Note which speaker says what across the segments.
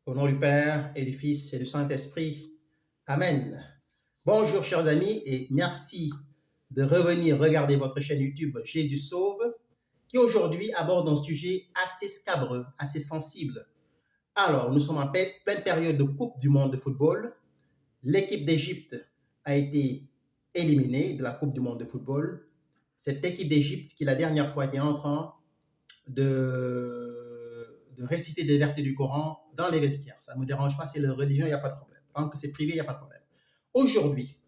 Speaker 1: Au nom du Père et du Fils et du Saint-Esprit. Amen. Bonjour chers amis et merci de revenir regarder votre chaîne YouTube Jésus Sauve qui aujourd'hui aborde un sujet assez scabreux, assez sensible. Alors, nous sommes en pleine période de Coupe du Monde de football. L'équipe d'Égypte a été éliminée de la Coupe du Monde de football. Cette équipe d'Égypte qui la dernière fois était en train de réciter des versets du Coran dans les vestiaires. Ça ne me dérange pas, c'est leur religion, il n'y a pas de problème. Tant que c'est privé, il n'y a pas de problème. Aujourd'hui,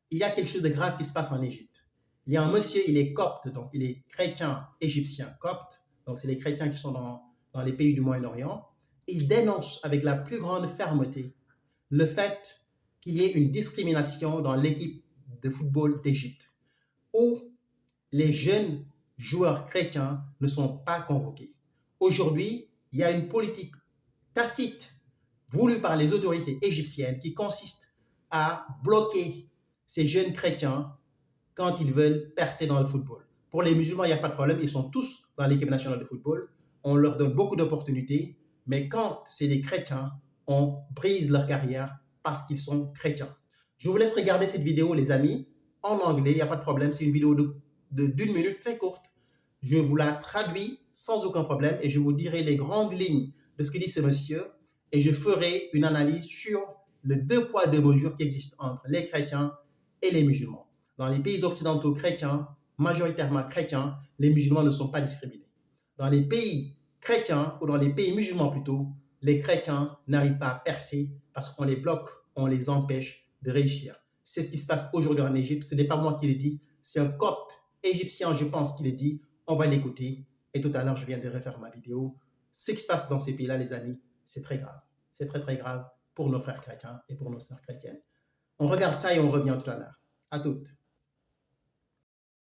Speaker 1: il y a quelque chose de grave qui se passe en Égypte. Il y a un monsieur, il est copte, donc il est chrétien égyptien copte, donc c'est les chrétiens qui sont dans les pays du Moyen-Orient. Il dénonce avec la plus grande fermeté le fait qu'il y ait une discrimination dans l'équipe de football d'Égypte, où les jeunes joueurs chrétiens ne sont pas convoqués. Aujourd'hui, il y a une politique tacite voulue par les autorités égyptiennes qui consiste à bloquer ces jeunes chrétiens quand ils veulent percer dans le football. Pour les musulmans, il n'y a pas de problème, ils sont tous dans l'équipe nationale de football, on leur donne beaucoup d'opportunités, mais quand c'est des chrétiens, on brise leur carrière parce qu'ils sont chrétiens. Je vous laisse regarder cette vidéo, les amis, en anglais, il n'y a pas de problème, c'est une vidéo d'une minute très courte. Je vous la traduis sans aucun problème et je vous dirai les grandes lignes de ce que dit ce monsieur et je ferai une analyse sur le deux poids deux mesures qui existent entre les chrétiens et les musulmans. Dans les pays occidentaux chrétiens, majoritairement chrétiens, les musulmans ne sont pas discriminés. Dans les pays chrétiens ou dans les pays musulmans plutôt, les chrétiens n'arrivent pas à percer parce qu'on les bloque, on les empêche de réussir. C'est ce qui se passe aujourd'hui en Égypte. Ce n'est pas moi qui le dis, c'est un copte égyptien, je pense qu'il le dit. On va l'écouter. Et tout à l'heure, je viens de refaire ma vidéo. Ce qui se passe dans ces pays-là, les amis, c'est très grave. C'est très, très grave pour nos frères chrétiens et pour nos sœurs chrétiennes. On regarde ça et on revient tout à l'heure. À toutes.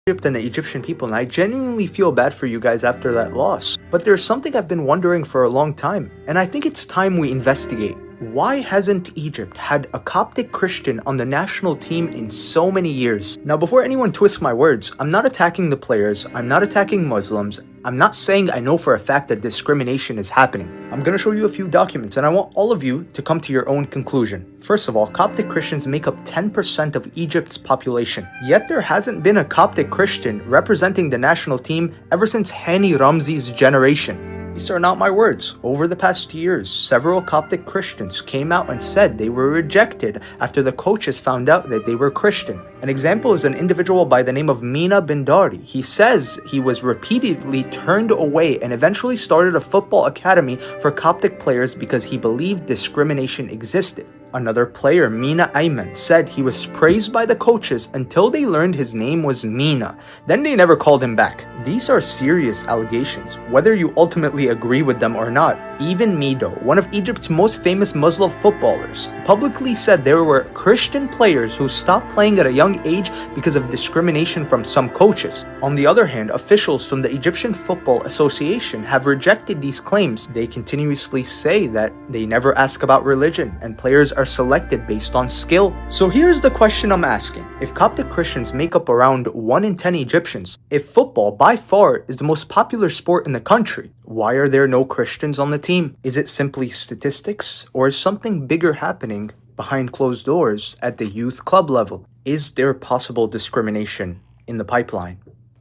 Speaker 2: Egypt and the Egyptian people, and I genuinely feel bad for you guys after that loss. But there's something I've been wondering for a long time, and I think it's time we investigate. Why hasn't Egypt had a Coptic Christian on the national team in so many years? Now, before anyone twists my words, I'm not attacking the players, I'm not attacking Muslims, I'm not saying I know for a fact that discrimination is happening. I'm gonna show you a few documents and I want all of you to come to your own conclusion. First of all, Coptic Christians make up 10% of Egypt's population. Yet there hasn't been a Coptic Christian representing the national team ever since Hani Ramzi's generation. These are not my words. Over the past years, several Coptic Christians came out and said they were rejected after the coaches found out that they were Christian. An example is an individual by the name of Mina Bindari. He says he was repeatedly turned away and eventually started a football academy for Coptic players because he believed discrimination existed. Another player, Mina Ayman, said he was praised by the coaches until they learned his name was Mina. Then they never called him back. These are serious allegations, whether you ultimately agree with them or not. Even Mido, one of Egypt's most famous Muslim footballers, publicly said there were Christian players who stopped playing at a young age because of discrimination from some coaches. On the other hand, officials from the Egyptian Football Association have rejected these claims. They continuously say that they never ask about religion and players are selected based on skill. So here's the question I'm asking. If Coptic Christians make up around 1 in 10 Egyptians, if football by far is the most popular sport in the country, why are there no Christians on the team? Is it simply statistics, or is something bigger happening behind closed doors at the youth club level? Is there possible discrimination in the pipeline?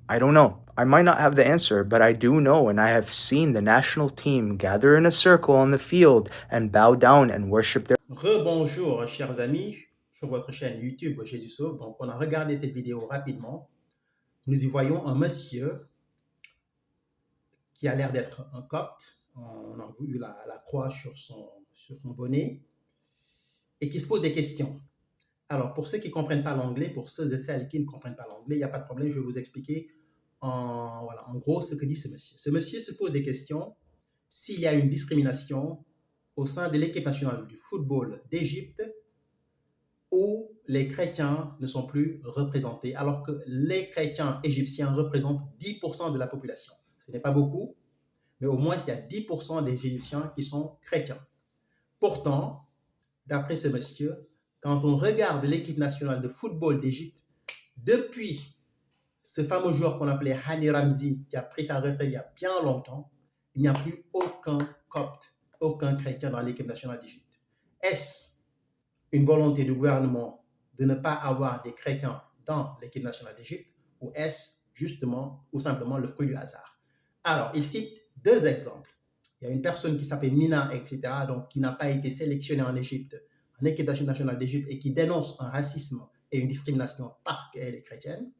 Speaker 2: I don't know. I might not have the answer, but I do know and I have seen the national team gather in a circle on the field and bow down and worship their...
Speaker 1: Rebonjour chers amis sur votre chaîne YouTube Jésus Sauve. Donc on a regardé cette vidéo rapidement. Nous y voyons un monsieur qui a l'air d'être un copte. On a vu la croix sur son bonnet et qui se pose des questions. Alors, pour ceux qui ne comprennent pas l'anglais, pour ceux et celles qui ne comprennent pas l'anglais, il n'y a pas de problème, je vais vous expliquer en gros ce que dit ce monsieur. Ce monsieur se pose des questions s'il y a une discrimination au sein de l'équipe nationale du football d'Égypte où les chrétiens ne sont plus représentés, alors que les chrétiens égyptiens représentent 10% de la population. Ce n'est pas beaucoup, mais au moins il y a 10% des Égyptiens qui sont chrétiens. Pourtant, d'après ce monsieur, quand on regarde l'équipe nationale de football d'Égypte, depuis ce fameux joueur qu'on appelait Hani Ramzi, qui a pris sa retraite il y a bien longtemps, il n'y a plus aucun copte aucun chrétien dans l'équipe nationale d'Égypte. Est-ce une volonté du gouvernement de ne pas avoir des chrétiens dans l'équipe nationale d'Égypte, ou est-ce justement ou simplement le fruit du hasard? Alors, il cite deux exemples. Il y a une personne qui s'appelle Mina, etc., donc qui n'a pas été sélectionnée en Égypte, en équipe nationale d'Égypte, et qui dénonce un racisme et une discrimination parce qu'elle est chrétienne.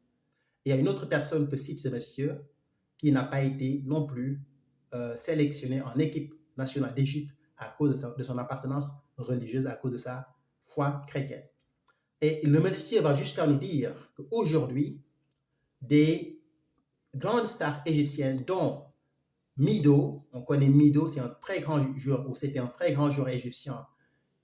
Speaker 1: Et il y a une autre personne que cite ce monsieur qui n'a pas été non plus sélectionné en équipe nationale d'Égypte à cause de son appartenance religieuse, à cause de sa foi chrétienne. Et le monsieur va jusqu'à nous dire qu'aujourd'hui, des grandes stars égyptiennes, dont Mido, on connaît Mido, c'est un très grand joueur, ou c'était un très grand joueur égyptien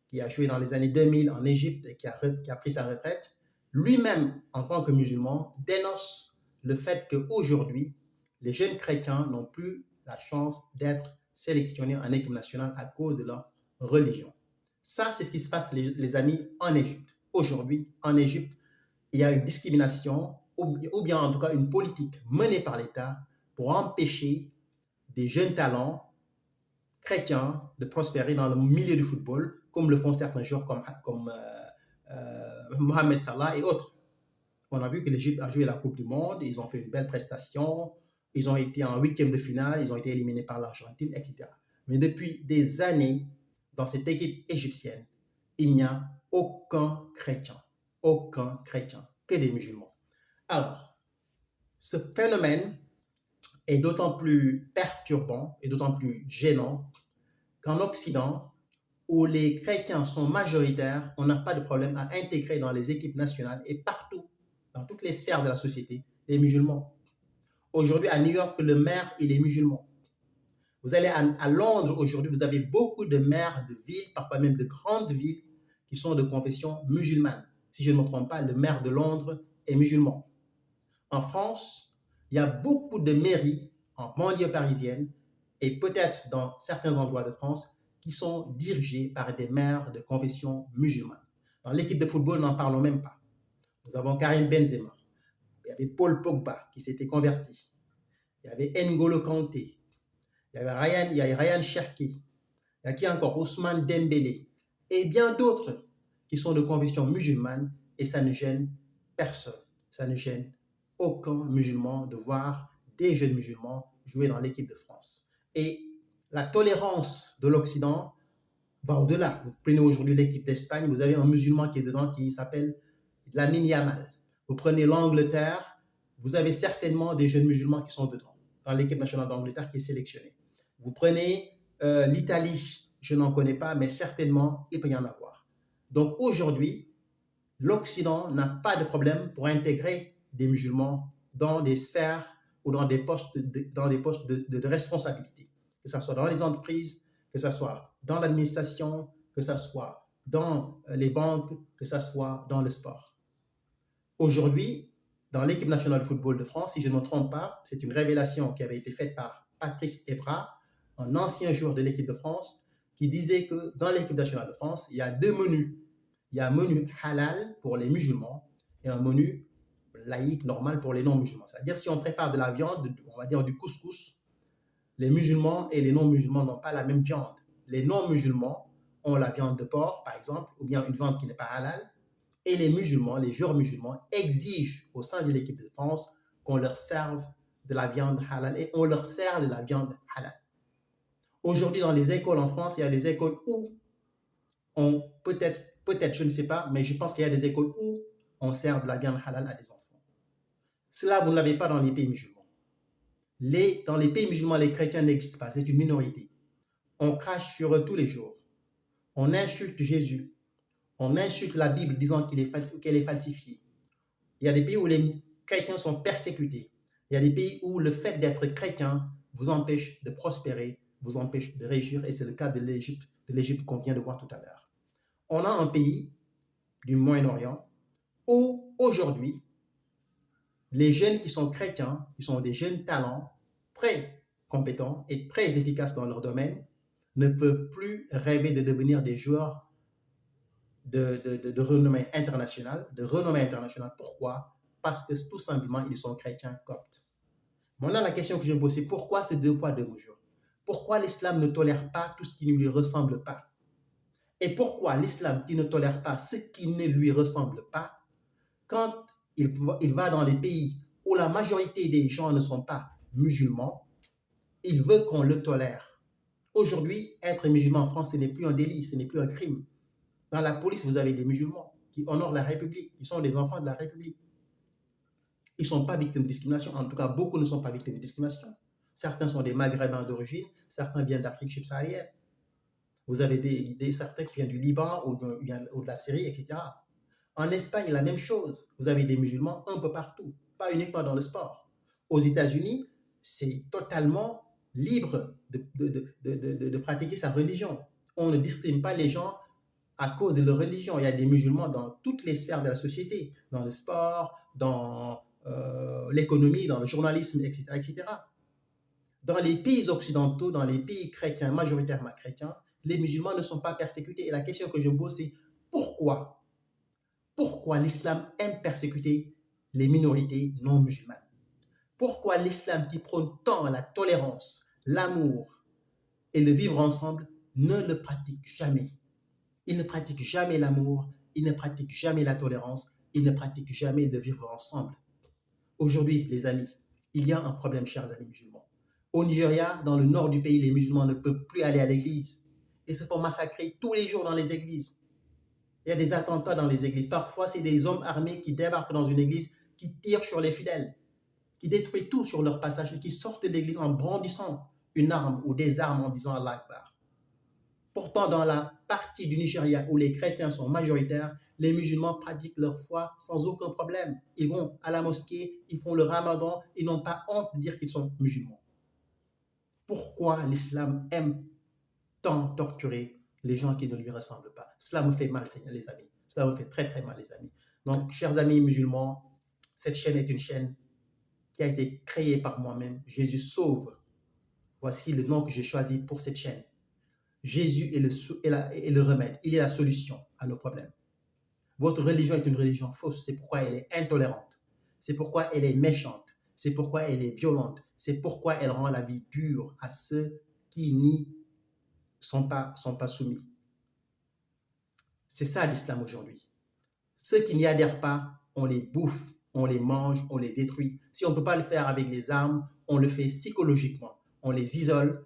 Speaker 1: qui a joué dans les années 2000 en Égypte et qui a pris sa retraite, lui-même, en tant que musulman, dénonce le fait qu'aujourd'hui, les jeunes chrétiens n'ont plus la chance d'être sélectionnés en équipe nationale à cause de leur religion. Ça, c'est ce qui se passe, les amis, en Égypte. Aujourd'hui, en Égypte, il y a une discrimination ou bien en tout cas une politique menée par l'État pour empêcher des jeunes talents chrétiens de prospérer dans le milieu du football, comme le font certains joueurs comme Mohamed Salah et autres. On a vu que l'Égypte a joué la Coupe du Monde, ils ont fait une belle prestation, ils ont été en huitième de finale, ils ont été éliminés par l'Argentine, etc. Mais depuis des années, dans cette équipe égyptienne, il n'y a aucun chrétien, que des musulmans. Alors, ce phénomène est d'autant plus perturbant et d'autant plus gênant qu'en Occident, où les chrétiens sont majoritaires, on n'a pas de problème à intégrer dans les équipes nationales et partout, dans toutes les sphères de la société, les musulmans. Aujourd'hui, à New York, le maire, il est musulman. Vous allez à Londres aujourd'hui, vous avez beaucoup de maires de villes, parfois même de grandes villes, qui sont de confession musulmane. Si je ne me trompe pas, le maire de Londres est musulman. En France, il y a beaucoup de mairies en banlieue parisienne et peut-être dans certains endroits de France qui sont dirigées par des maires de confession musulmane. Dans l'équipe de football, n'en parlons même pas. Nous avons Karim Benzema, il y avait Paul Pogba qui s'était converti, il y avait N'Golo Kanté, il y avait Ryan Cherki, il y a qui encore Ousmane Dembélé et bien d'autres qui sont de confession musulmane et ça ne gêne personne. Ça ne gêne aucun musulman de voir des jeunes musulmans jouer dans l'équipe de France. Et la tolérance de l'Occident va au-delà. Vous prenez aujourd'hui l'équipe d'Espagne, vous avez un musulman qui est dedans qui s'appelle Lamine Yamal. Vous prenez l'Angleterre, vous avez certainement des jeunes musulmans qui sont dedans, dans l'équipe nationale d'Angleterre qui est sélectionnée. Vous prenez l'Italie, je n'en connais pas, mais certainement, il peut y en avoir. Donc aujourd'hui, l'Occident n'a pas de problème pour intégrer des musulmans dans des sphères ou dans des postes de responsabilité, que ce soit dans les entreprises, que ce soit dans l'administration, que ce soit dans les banques, que ce soit dans le sport. Aujourd'hui, dans l'équipe nationale de football de France, si je ne me trompe pas, c'est une révélation qui avait été faite par Patrice Evra, un ancien joueur de l'équipe de France, qui disait que dans l'équipe nationale de France, il y a deux menus. Il y a un menu halal pour les musulmans et un menu laïque normal pour les non-musulmans. C'est-à-dire si on prépare de la viande, on va dire du couscous, les musulmans et les non-musulmans n'ont pas la même viande. Les non-musulmans ont la viande de porc, par exemple, ou bien une viande qui n'est pas halal. Et les musulmans, les joueurs musulmans, exigent au sein de l'équipe de France qu'on leur serve de la viande halal et on leur sert de la viande halal. Aujourd'hui, dans les écoles en France, il y a des écoles où on peut-être, je ne sais pas, mais je pense qu'il y a des écoles où on sert de la viande halal à des enfants. Cela, vous ne l'avez pas dans les pays musulmans. Dans les pays musulmans, les chrétiens n'existent pas, c'est une minorité. On crache sur eux tous les jours. On insulte Jésus. On insulte la Bible disant qu'elle est falsifiée. Il y a des pays où les chrétiens sont persécutés. Il y a des pays où le fait d'être chrétien vous empêche de prospérer, vous empêche de réussir, et c'est le cas de l'Égypte qu'on vient de voir tout à l'heure. On a un pays du Moyen-Orient où aujourd'hui, les jeunes qui sont chrétiens, qui sont des jeunes talents très compétents et très efficaces dans leur domaine, ne peuvent plus rêver de devenir des joueurs de renommée internationale. Pourquoi? Parce que tout simplement, ils sont chrétiens coptes. Maintenant, la question que je me pose, c'est pourquoi ces deux poids, deux mesures? Pourquoi l'islam ne tolère pas tout ce qui ne lui ressemble pas? Et pourquoi l'islam qui ne tolère pas ce qui ne lui ressemble pas, quand il va dans les pays où la majorité des gens ne sont pas musulmans, il veut qu'on le tolère. Aujourd'hui, être musulman en France, ce n'est plus un délit, ce n'est plus un crime. Dans la police, vous avez des musulmans qui honorent la République, ils sont des enfants de la République. Ils ne sont pas victimes de discrimination, en tout cas, beaucoup ne sont pas victimes de discrimination. Certains sont des Maghrébins d'origine, certains viennent d'Afrique subsaharienne. Vous avez certains qui viennent du Liban ou de la Syrie, etc. En Espagne, la même chose. Vous avez des musulmans un peu partout, pas uniquement dans le sport. Aux États-Unis, c'est totalement libre de pratiquer sa religion. On ne discrimine pas les gens à cause de leur religion. Il y a des musulmans dans toutes les sphères de la société, dans le sport, dans l'économie, dans le journalisme, etc., etc. Dans les pays occidentaux, dans les pays chrétiens, majoritairement chrétiens, les musulmans ne sont pas persécutés. Et la question que je me pose, c'est pourquoi? Pourquoi l'islam aime persécuter les minorités non musulmanes? Pourquoi l'islam qui prône tant la tolérance, l'amour et le vivre ensemble ne le pratique jamais? Il ne pratique jamais l'amour, il ne pratique jamais la tolérance, il ne pratique jamais le vivre ensemble. Aujourd'hui, les amis, il y a un problème, chers amis musulmans. Au Nigeria, dans le nord du pays, les musulmans ne peuvent plus aller à l'église. Ils se font massacrer tous les jours dans les églises. Il y a des attentats dans les églises. Parfois, c'est des hommes armés qui débarquent dans une église, qui tirent sur les fidèles, qui détruisent tout sur leur passage et qui sortent de l'église en brandissant une arme ou des armes en disant Allah Akbar. Pourtant, dans la partie du Nigeria où les chrétiens sont majoritaires, les musulmans pratiquent leur foi sans aucun problème. Ils vont à la mosquée, ils font le ramadan, ils n'ont pas honte de dire qu'ils sont musulmans. Pourquoi l'islam aime tant torturer les gens qui ne lui ressemblent pas? Cela me fait mal, les amis. Cela me fait très très mal, les amis. Donc, chers amis musulmans, cette chaîne est une chaîne qui a été créée par moi-même. Jésus sauve. Voici le nom que j'ai choisi pour cette chaîne. Jésus est le remède. Il est la solution à nos problèmes. Votre religion est une religion fausse. C'est pourquoi elle est intolérante. C'est pourquoi elle est méchante. C'est pourquoi elle est violente. C'est pourquoi elle rend la vie dure à ceux qui n'y sont pas soumis. C'est ça l'islam aujourd'hui. Ceux qui n'y adhèrent pas, on les bouffe, on les mange, on les détruit. Si on ne peut pas le faire avec les armes, on le fait psychologiquement. On les isole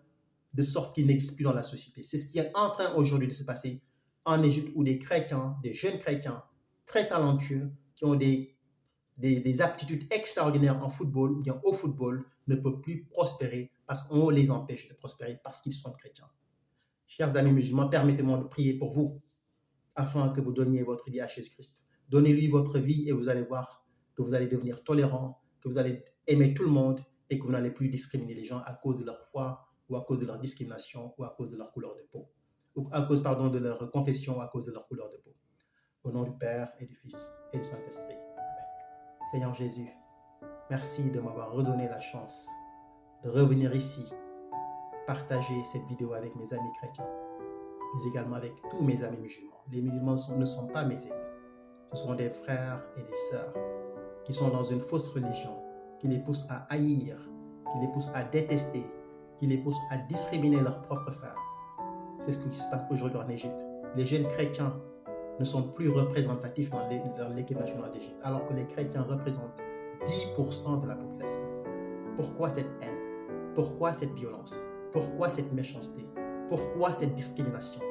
Speaker 1: de sorte qu'ils n'existent plus dans la société. C'est ce qui est en train aujourd'hui de se passer en Égypte, où des chrétiens, des jeunes chrétiens très talentueux, qui ont des aptitudes extraordinaires en football ou bien au football, ne peuvent plus prospérer parce qu'on les empêche de prospérer parce qu'ils sont chrétiens. Chers amis musulmans, permettez-moi de prier pour vous afin que vous donniez votre vie à Jésus-Christ. Donnez-lui votre vie et vous allez voir que vous allez devenir tolérant, que vous allez aimer tout le monde et que vous n'allez plus discriminer les gens à cause de leur foi ou à cause de leur discrimination ou à cause de leur couleur de peau, ou à cause, de leur confession ou à cause de leur couleur de peau. Au nom du Père et du Fils et du Saint-Esprit. Amen. Seigneur Jésus, merci de m'avoir redonné la chance de revenir ici, partager cette vidéo avec mes amis chrétiens, mais également avec tous mes amis musulmans. Les musulmans ne sont pas mes ennemis. Ce sont des frères et des sœurs qui sont dans une fausse religion, qui les pousse à haïr, qui les pousse à détester, qui les pousse à discriminer leurs propres frères. C'est ce qui se passe aujourd'hui en Égypte. Les jeunes chrétiens ne sont plus représentatifs dans l'équipe nationale d'Égypte, alors que les chrétiens représentent 10% de la population. Pourquoi cette haine? Pourquoi cette violence? Pourquoi cette méchanceté? Pourquoi cette discrimination?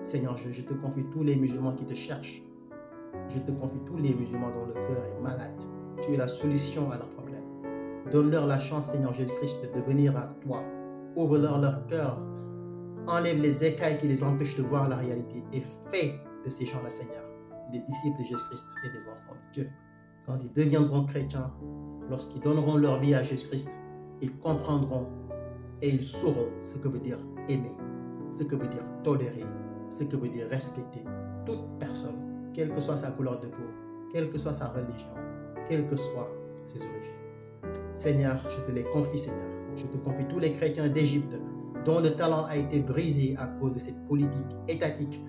Speaker 1: Seigneur, je te confie tous les musulmans qui te cherchent. Je te confie tous les musulmans dont le cœur est malade. Tu es la solution à leurs problèmes. Donne-leur la chance, Seigneur Jésus-Christ, de venir à toi. Ouvre-leur leur cœur. Enlève les écailles qui les empêchent de voir la réalité et fais de ces gens-là, Seigneur, des disciples de Jésus-Christ et des enfants de Dieu. Quand ils deviendront chrétiens, lorsqu'ils donneront leur vie à Jésus-Christ, ils comprendront et ils sauront ce que veut dire aimer, ce que veut dire tolérer, ce que veut dire respecter toute personne, quelle que soit sa couleur de peau, quelle que soit sa religion, quelles que soient ses origines. Seigneur, je te les confie, Seigneur. Je te confie tous les chrétiens d'Égypte dont le talent a été brisé à cause de cette politique étatique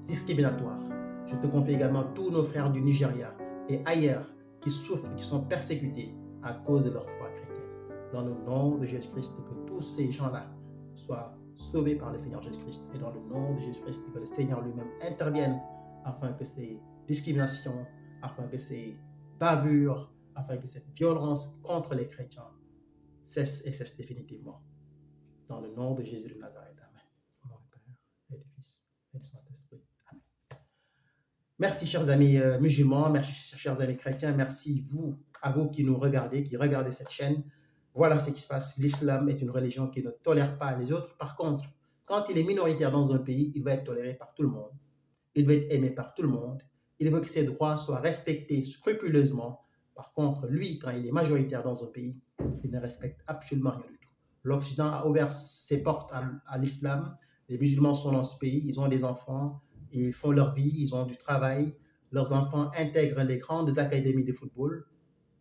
Speaker 1: discriminatoire. Je te confie également tous nos frères du Nigeria et ailleurs qui souffrent, qui sont persécutés à cause de leur foi chrétienne. Dans le nom de Jésus-Christ, que tous ces gens-là soient sauvés par le Seigneur Jésus-Christ. Et dans le nom de Jésus-Christ, que le Seigneur lui-même intervienne afin que ces discriminations, afin que ces bavures, afin que cette violence contre les chrétiens cesse et cesse définitivement. Dans le nom de Jésus de Nazareth. Amen. Au nom du Père et du Fils et du Saint-Esprit. Amen. Merci, chers amis musulmans, merci, chers amis chrétiens, merci à vous qui nous regardez, qui regardez cette chaîne. Voilà ce qui se passe. L'islam est une religion qui ne tolère pas les autres. Par contre, quand il est minoritaire dans un pays, il va être toléré par tout le monde. Il va être aimé par tout le monde. Il veut que ses droits soient respectés scrupuleusement. Par contre, lui, quand il est majoritaire dans un pays, il ne respecte absolument rien du tout. L'Occident a ouvert ses portes à l'islam. Les musulmans sont dans ce pays, ils ont des enfants, ils font leur vie, ils ont du travail. Leurs enfants intègrent les grandes académies de football.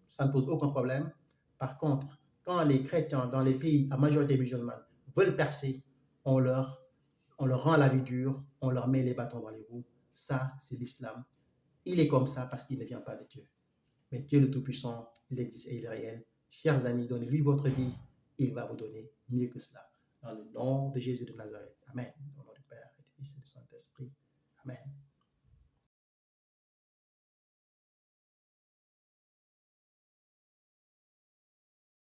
Speaker 1: Ça ne pose aucun problème. Par contre, quand les chrétiens dans les pays à majorité musulmane veulent percer, on leur rend la vie dure, on leur met les bâtons dans les roues. Ça, c'est l'islam. Il est comme ça parce qu'il ne vient pas de Dieu. Mais Dieu le Tout-Puissant, il existe et il est réel. Chers amis, donnez-lui votre vie, il va vous donner mieux que cela. Dans le nom de Jésus de Nazareth. Amen. Au nom du Père et du Fils et du Saint-Esprit. Amen.